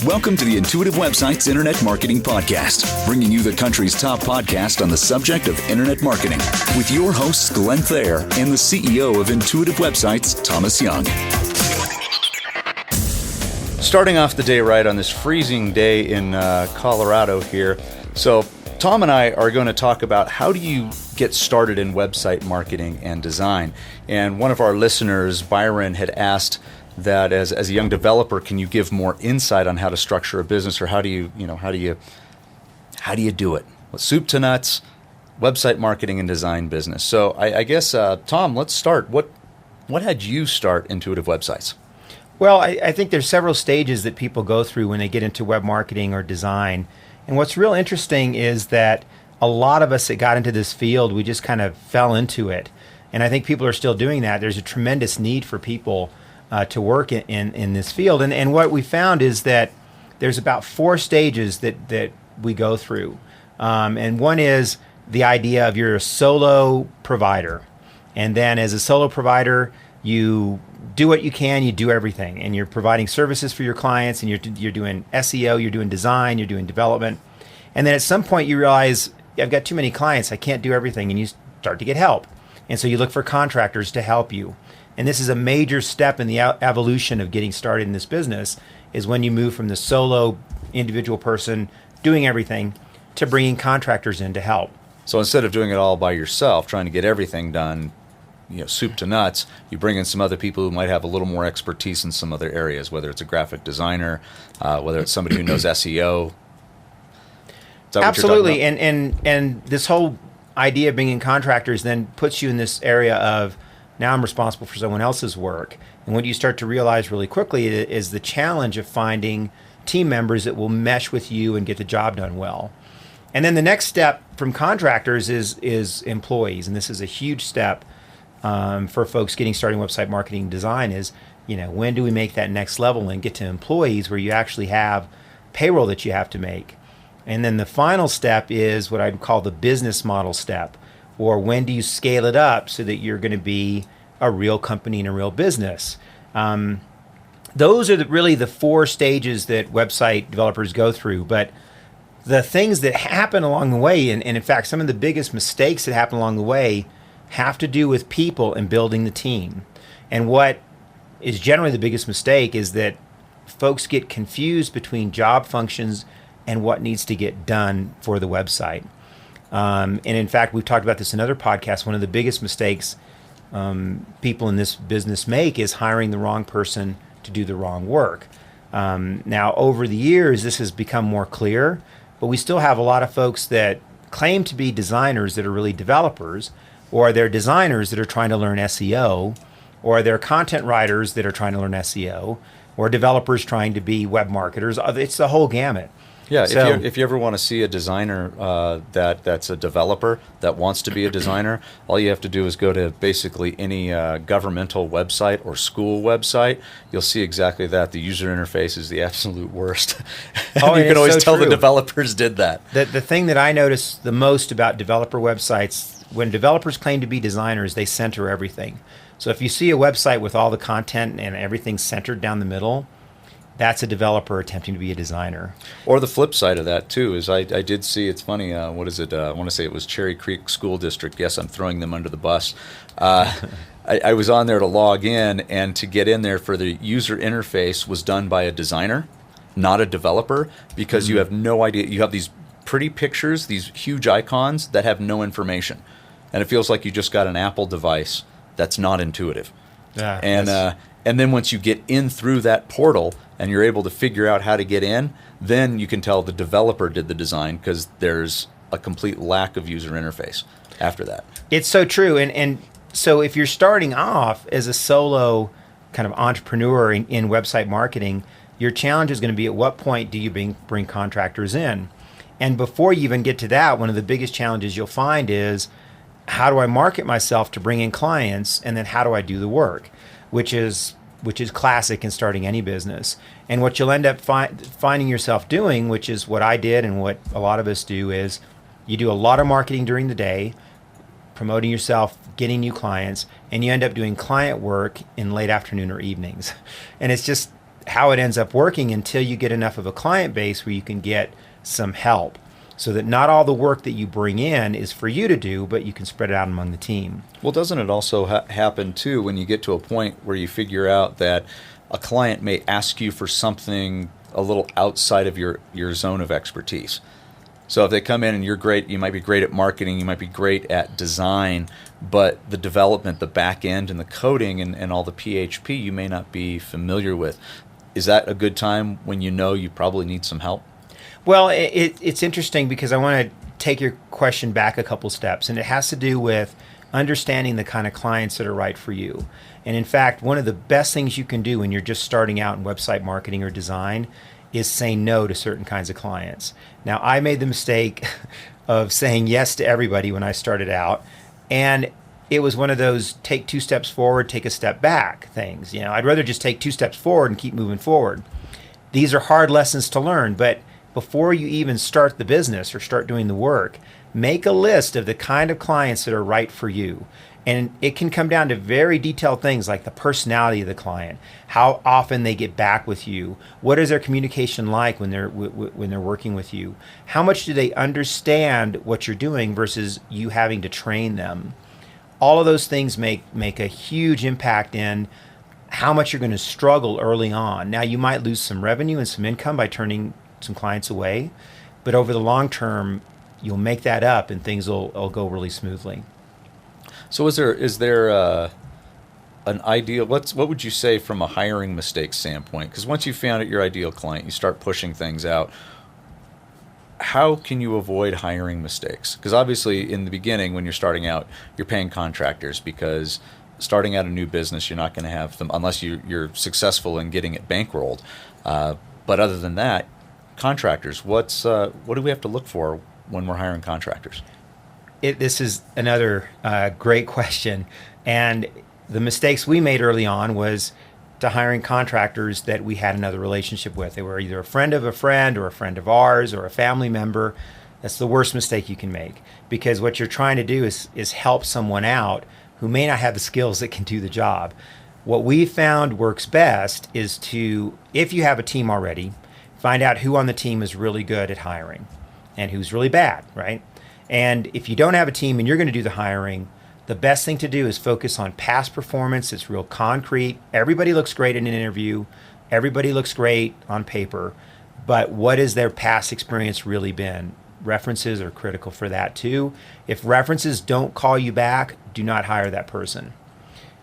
Welcome to the Intuitive Websites Internet Marketing Podcast, bringing you the country's top podcast on the subject of internet marketing, with your hosts Glenn Thayer and the CEO of Intuitive Websites, Thomas Young. Starting off the day right on this freezing day in Colorado here. So Tom and I are going to talk about how do you get started in website marketing and design. And one of our listeners, Byron, had asked that as a young developer, can you give more insight on how to structure a business, or how do you do it? Well, soup to nuts, website marketing and design business. So I guess, Tom, let's start. What had you start Intuitive Websites? Well, I think there's several stages that people go through when they get into web marketing or design. And what's real interesting is that a lot of us that got into this field, we just kind of fell into it. And I think people are still doing that. There's a tremendous need for people to work in this field. And what we found is that there's about 4 stages that we go through. And one is the idea of you're a solo provider. And then as a solo provider, you do what you can, you do everything. And you're providing services for your clients, and you're doing SEO, you're doing design, you're doing development. And then at some point you realize, I've got too many clients, I can't do everything, and you start to get help. And so you look for contractors to help you. And this is a major step in the evolution of getting started in this business, is when you move from the solo individual person doing everything to bringing contractors in to help. So instead of doing it all by yourself, trying to get everything done, soup to nuts, you bring in some other people who might have a little more expertise in some other areas, whether it's a graphic designer, whether it's somebody who knows SEO. Absolutely, and this whole idea of bringing contractors then puts you in this area of, now I'm responsible for someone else's work. And what you start to realize really quickly is the challenge of finding team members that will mesh with you and get the job done well. And then the next step from contractors is employees, and this is a huge step for folks getting started in website marketing and design. Is when do we make that next level and get to employees where you actually have payroll that you have to make? And then the final step is what I'd call the business model step, or when do you scale it up so that you're going to be a real company and a real business? Those are really the 4 stages that website developers go through. But the things that happen along the way, and in fact, some of the biggest mistakes that happen along the way have to do with people and building the team. And what is generally the biggest mistake is that folks get confused between job functions and what needs to get done for the website. And in fact, we've talked about this in other podcasts. One of the biggest mistakes people in this business make is hiring the wrong person to do the wrong work. Now, over the years, this has become more clear, but we still have a lot of folks that claim to be designers that are really developers, or they're designers that are trying to learn SEO, or they're content writers that are trying to learn SEO, or developers trying to be web marketers. It's the whole gamut. Yeah, so, if you ever want to see a designer that's a developer that wants to be a designer, all you have to do is go to basically any governmental website or school website. You'll see exactly that. The user interface is the absolute worst. Oh, you can always tell true. the developers did that. The thing that I notice the most about developer websites, when developers claim to be designers, they center everything. So if you see a website with all the content and everything centered down the middle, that's a developer attempting to be a designer. Or the flip side of that, too, is I did see, it's funny, what is it? I want to say it was Cherry Creek School District. Yes, I'm throwing them under the bus. I was on there to log in, and to get in there for the user interface was done by a designer, not a developer, because you have no idea. You have these pretty pictures, these huge icons that have no information. And it feels like you just got an Apple device that's not intuitive. Yeah, and then once you get in through that portal and you're able to figure out how to get in, then you can tell the developer did the design, because there's a complete lack of user interface after that. It's so true. And so if you're starting off as a solo kind of entrepreneur in website marketing, your challenge is going to be, at what point do you bring contractors in? And before you even get to that, one of the biggest challenges you'll find is, how do I market myself to bring in clients, and then how do I do the work, which is classic in starting any business. And what you'll end up finding yourself doing, which is what I did and what a lot of us do, is you do a lot of marketing during the day, promoting yourself, getting new clients, and you end up doing client work in late afternoon or evenings. And it's just how it ends up working until you get enough of a client base where you can get some help, so that not all the work that you bring in is for you to do, but you can spread it out among the team. Well, doesn't it also happen too when you get to a point where you figure out that a client may ask you for something a little outside of your zone of expertise? So if they come in and you're great, you might be great at marketing, you might be great at design, but the development, the back end and the coding and all the PHP you may not be familiar with. Is that a good time when you know you probably need some help? Well, it's interesting because I want to take your question back a couple steps, and it has to do with understanding the kind of clients that are right for you. And in fact, one of the best things you can do when you're just starting out in website marketing or design is say no to certain kinds of clients. Now, I made the mistake of saying yes to everybody when I started out, and it was one of those take 2 steps forward, take a step back things. I'd rather just take 2 steps forward and keep moving forward. These are hard lessons to learn, but before you even start the business or start doing the work, make a list of the kind of clients that are right for you. And it can come down to very detailed things like the personality of the client, how often they get back with you, what is their communication like when they're working with you, how much do they understand what you're doing versus you having to train them. All of those things make a huge impact in how much you're going to struggle early on. Now, you might lose some revenue and some income by turning some clients away, but over the long term, you'll make that up and things will go really smoothly. So is there an ideal, what would you say from a hiring mistake standpoint? Because once you found out your ideal client, you start pushing things out. How can you avoid hiring mistakes? Because obviously in the beginning when you're starting out, you're paying contractors because starting out a new business, you're not going to have them unless you're successful in getting it bankrolled. But other than that, contractors, what do we have to look for when we're hiring contractors? This is another great question. And the mistakes we made early on was to hiring contractors that we had another relationship with. They were either a friend of a friend or a friend of ours or a family member. That's the worst mistake you can make, because what you're trying to do is help someone out who may not have the skills that can do the job. What we found works best is to, if you have a team already, find out who on the team is really good at hiring and who's really bad, right? And if you don't have a team and you're going to do the hiring, the best thing to do is focus on past performance. It's real concrete. Everybody looks great in an interview. Everybody looks great on paper. But what has their past experience really been? References are critical for that too. If references don't call you back, do not hire that person.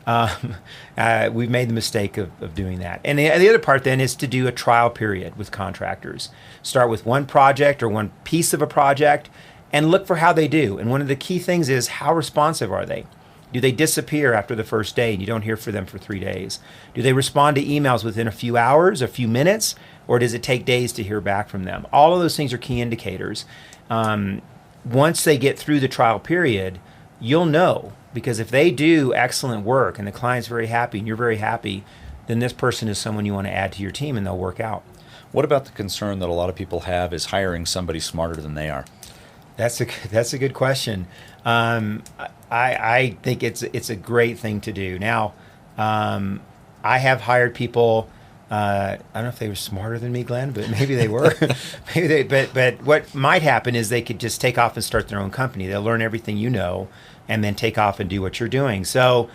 We've made the mistake of doing that. And the other part then is to do a trial period with contractors. Start with one project or one piece of a project and look for how they do. And one of the key things is, how responsive are they? Do they disappear after the first day and you don't hear from them for 3 days? Do they respond to emails within a few hours, a few minutes, or does it take days to hear back from them? All of those things are key indicators. Once they get through the trial period, you'll know, because if they do excellent work and the client's very happy and you're very happy, then this person is someone you want to add to your team and they'll work out. What about the concern that a lot of people have is hiring somebody smarter than they are? That's a good question. I think it's a great thing to do. Now, I have hired people. I don't know if they were smarter than me, Glenn, but maybe they were. But what might happen is they could just take off and start their own company. They'll learn everything you know, and then take off and do what you're doing. So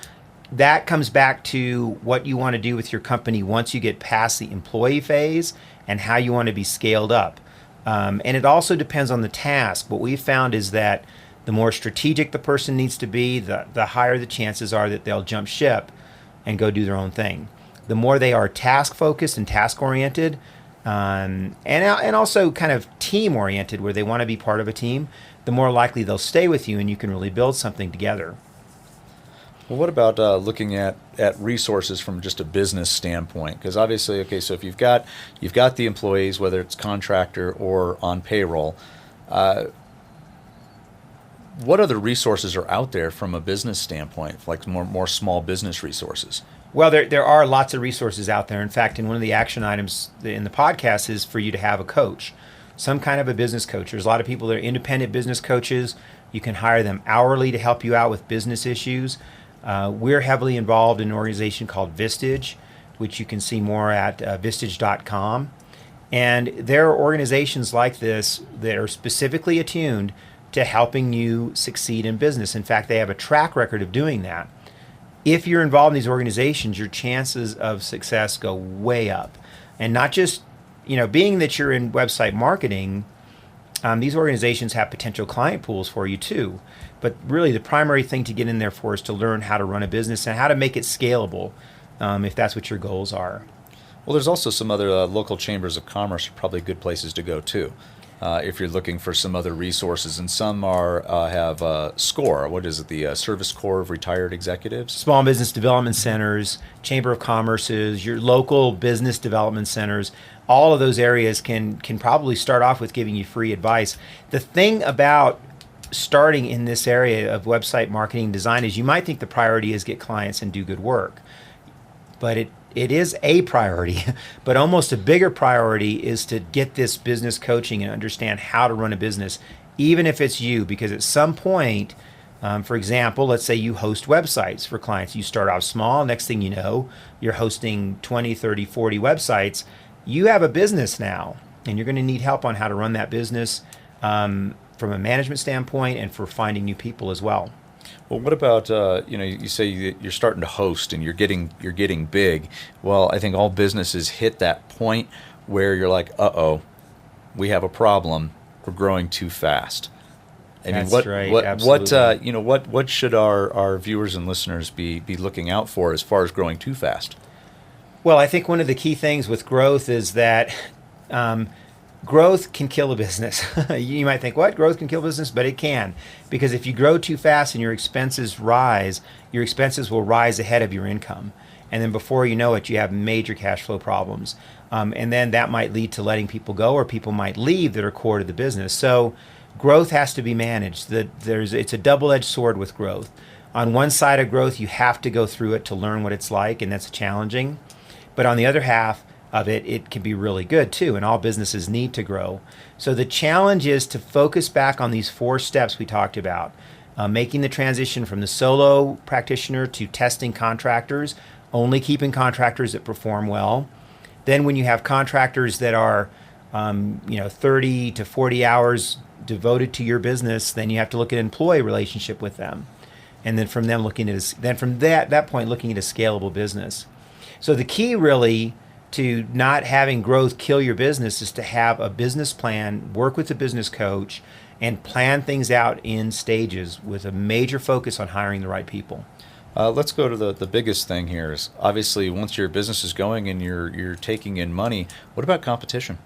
that comes back to what you want to do with your company once you get past the employee phase and how you want to be scaled up. And it also depends on the task. What we've found is that the more strategic the person needs to be, the higher the chances are that they'll jump ship and go do their own thing. The more they are task focused and task oriented, and also kind of team oriented, where they want to be part of a team, the more likely they'll stay with you and you can really build something together. Well, what about looking at resources from just a business standpoint? Because obviously, okay, so if you've got the employees, whether it's contractor or on payroll, what other resources are out there from a business standpoint, like more small business resources? Well, there are lots of resources out there. In fact, in one of the action items in the podcast is for you to have a coach, some kind of a business coach. There's a lot of people that are independent business coaches. You can hire them hourly to help you out with business issues. We're heavily involved in an organization called Vistage. which you can see more at Vistage.com. And there are organizations like this that are specifically attuned to helping you succeed in business. In fact, they have a track record of doing that. If you're involved in these organizations, your chances of success go way up. And not just, being that you're in website marketing, these organizations have potential client pools for you too. But really the primary thing to get in there for is to learn how to run a business and how to make it scalable, if that's what your goals are. Well, there's also some other local chambers of commerce are probably good places to go too, if you're looking for some other resources. And some have SCORE. What is it? The Service Corps of Retired Executives. Small Business Development Centers, Chamber of Commerce's, your local business development centers. All of those areas can probably start off with giving you free advice. The thing about starting in this area of website marketing design is you might think the priority is get clients and do good work, but it is a priority, but almost a bigger priority is to get this business coaching and understand how to run a business, even if it's you, because at some point, for example, let's say you host websites for clients. You start off small. Next thing you know, you're hosting 20, 30, 40 websites. You have a business now, and you're going to need help on how to run that business from a management standpoint and for finding new people as well. Well, what about you say you're starting to host and you're getting big. Well, I think all businesses hit that point where you're like, we have a problem. We're growing too fast. That's right. Absolutely. What should our viewers and listeners be looking out for as far as growing too fast? Well, I think one of the key things with growth is that growth can kill a business. You might think, what? Growth can kill business? But it can. Because if you grow too fast and your expenses rise, your expenses will rise ahead of your income. And then before you know it, you have major cash flow problems. And then that might lead to letting people go, or people might leave that are core to the business. So growth has to be managed. It's a double-edged sword with growth. On one side of growth, you have to go through it to learn what it's like, and that's challenging. But on the other half of it, it can be really good too, and all businesses need to grow. So the challenge is to focus back on these 4 steps we talked about, making the transition from the solo practitioner to testing contractors, only keeping contractors that perform well. Then when you have contractors that are 30 to 40 hours devoted to your business, then you have to look at an employee relationship with them. And then from that point looking at a scalable business. So the key really to not having growth kill your business is to have a business plan, work with a business coach, and plan things out in stages with a major focus on hiring the right people. Let's go to the biggest thing here. Is obviously once your business is going and you're taking in money, what about competition?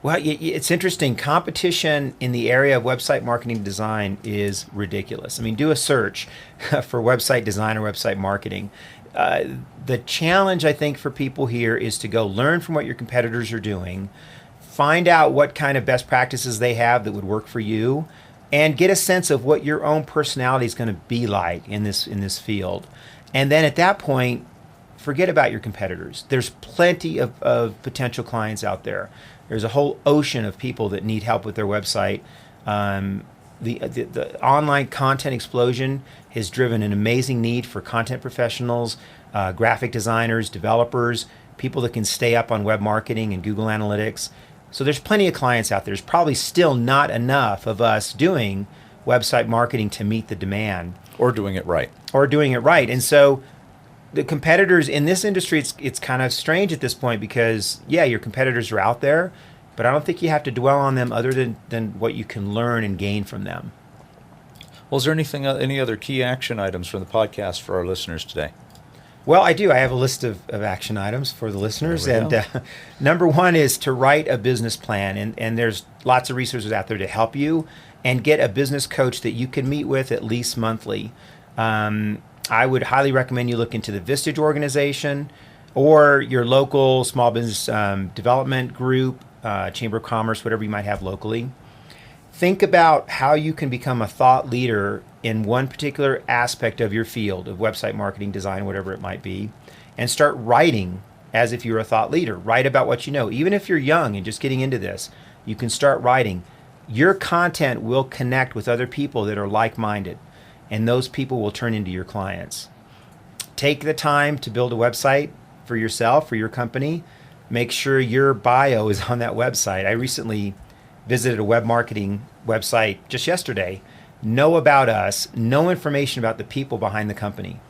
Well, it's interesting. Competition in the area of website marketing design is ridiculous. I mean, do a search for website design or website marketing. The challenge, I think, for people here is to go learn from what your competitors are doing, find out what kind of best practices they have that would work for you, and get a sense of what your own personality is going to be like in this field. And then at that point, forget about your competitors. There's plenty of potential clients out there. There's a whole ocean of people that need help with their website. The online content explosion has driven an amazing need for content professionals, graphic designers, developers, people that can stay up on web marketing and Google Analytics. So there's plenty of clients out there. There's probably still not enough of us doing website marketing to meet the demand. Or doing it right. And so the competitors in this industry, it's kind of strange at this point because, your competitors are out there, but I don't think you have to dwell on them other than what you can learn and gain from them. Well, is there any other key action items from the podcast for our listeners today? Well, I do. I have a list of action items for the listeners. And number 1 is to write a business plan. And there's lots of resources out there to help you, and get a business coach that you can meet with at least monthly. I would highly recommend you look into the Vistage organization or your local small business development group, Chamber of Commerce, whatever you might have locally. Think about how you can become a thought leader in one particular aspect of your field of website marketing, design, whatever it might be, and start writing as if you're a thought leader. Write about what you know. Even if you're young and just getting into this, you can start writing. Your content will connect with other people that are like-minded, and those people will turn into your clients. Take the time to build a website for yourself or your company, make sure your bio is on that website. I recently visited a web marketing website just yesterday. No about us, no information about the people behind the company.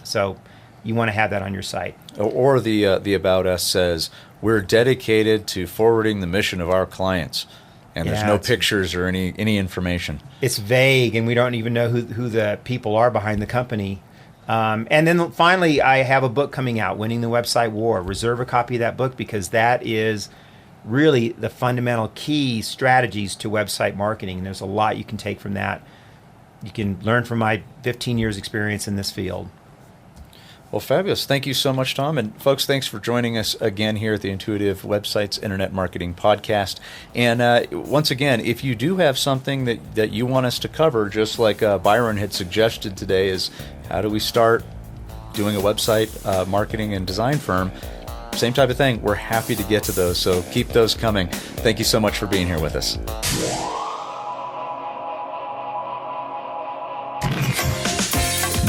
So you want to have that on your site. Or the about us says, we're dedicated to forwarding the mission of our clients. And there's no pictures or any information. It's vague, and we don't even know who the people are behind the company. And then finally, I have a book coming out, Winning the Website War. Reserve a copy of that book because that is really the fundamental key strategies to website marketing. And there's a lot you can take from that. You can learn from my 15 years experience in this field. Well, fabulous. Thank you so much, Tom. And folks, thanks for joining us again here at the Intuitive Websites Internet Marketing Podcast. And once again, if you do have something that you want us to cover, just like Byron had suggested today, is how do we start doing a website marketing and design firm? Same type of thing. We're happy to get to those. So keep those coming. Thank you so much for being here with us.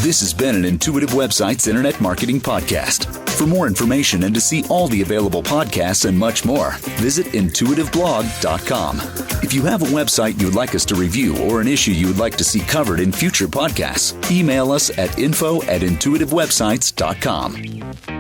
This has been an Intuitive Websites Internet Marketing Podcast. For more information and to see all the available podcasts and much more, visit intuitiveblog.com. If you have a website you'd like us to review or an issue you would like to see covered in future podcasts, email us at info@intuitivewebsites.com.